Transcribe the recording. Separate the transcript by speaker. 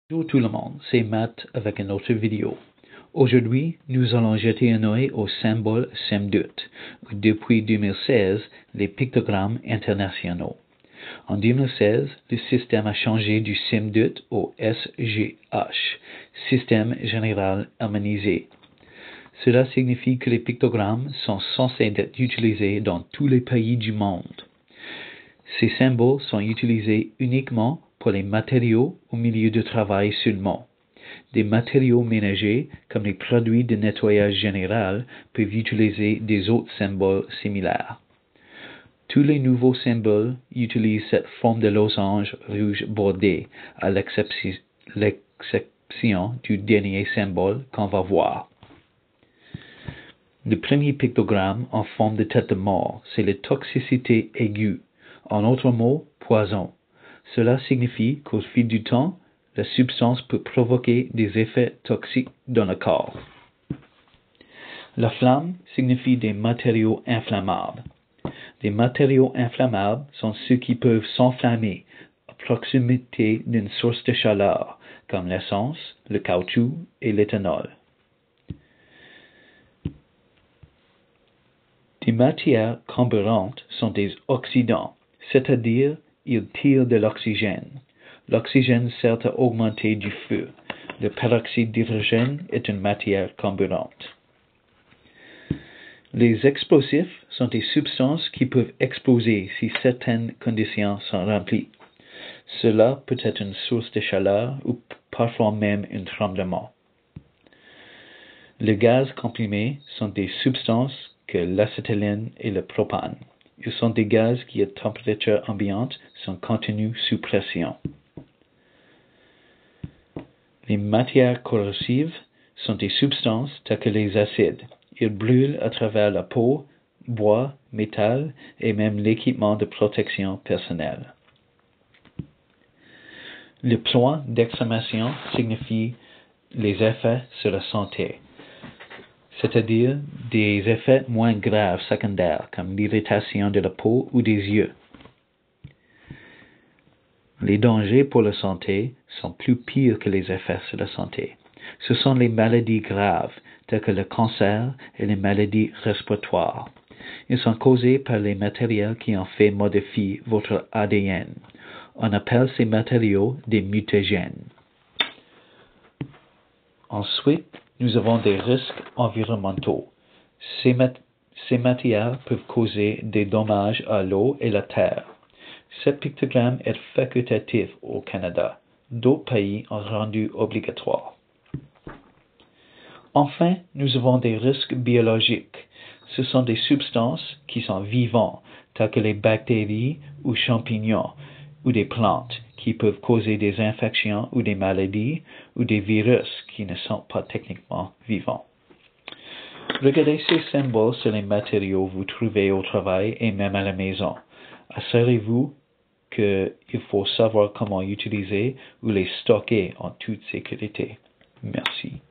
Speaker 1: Bonjour tout le monde, c'est Matt avec une autre vidéo. Aujourd'hui, nous allons jeter un œil au symbole SEMDUT, ou depuis 2016, les pictogrammes internationaux. En 2016, le système a changé du SEMDUT au SGH, Système Général Harmonisé. Cela signifie que les pictogrammes sont censés être utilisés dans tous les pays du monde. Ces symboles sont utilisés uniquement pour les matériaux au milieu de travail seulement. Des matériaux ménagers, comme les produits de nettoyage général, peuvent utiliser des autres symboles similaires. Tous les nouveaux symboles utilisent cette forme de losange rouge bordé, à l'exception du dernier symbole qu'on va voir. Le premier pictogramme en forme de tête de mort, c'est la toxicité aiguë. En d'autres mots, poison. Cela signifie qu'au fil du temps, la substance peut provoquer des effets toxiques dans le corps. La flamme signifie des matériaux inflammables. Les matériaux inflammables sont ceux qui peuvent s'enflammer à proximité d'une source de chaleur, comme l'essence, le caoutchouc et l'éthanol. Des matières carburantes sont des oxydants, c'est-à-dire ils tirent de l'oxygène. L'oxygène sert à augmenter du feu. Le peroxyde d'hydrogène est une matière carburante. Les explosifs sont des substances qui peuvent exploser si certaines conditions sont remplies. Cela peut être une source de chaleur ou parfois même un tremblement. Les gaz comprimés sont des substances que l'acétylène et le propane. Ils sont des gaz qui, à température ambiante, sont contenus sous pression. Les matières corrosives sont des substances telles que les acides. Ils brûlent à travers la peau, bois, métal et même l'équipement de protection personnelle. Le point d'exclamation signifie les effets sur la santé, c'est-à-dire des effets moins graves secondaires comme l'irritation de la peau ou des yeux. Les dangers pour la santé sont plus pires que les effets sur la santé. Ce sont les maladies graves, telles que le cancer et les maladies respiratoires. Ils sont causés par les matériaux qui en fait modifient votre ADN. On appelle ces matériaux des mutagènes. Ensuite, nous avons des risques environnementaux. Ces matières peuvent causer des dommages à l'eau et la terre. Ce pictogramme est facultatif au Canada. D'autres pays ont rendu obligatoire. Enfin, nous avons des risques biologiques. Ce sont des substances qui sont vivantes, telles que les bactéries ou champignons, ou des plantes, qui peuvent causer des infections ou des maladies, ou des virus qui ne sont pas techniquement vivants. Regardez ces symboles sur les matériaux que vous trouvez au travail et même à la maison. Assurez-vous qu'il faut savoir comment utiliser ou les stocker en toute sécurité. Merci.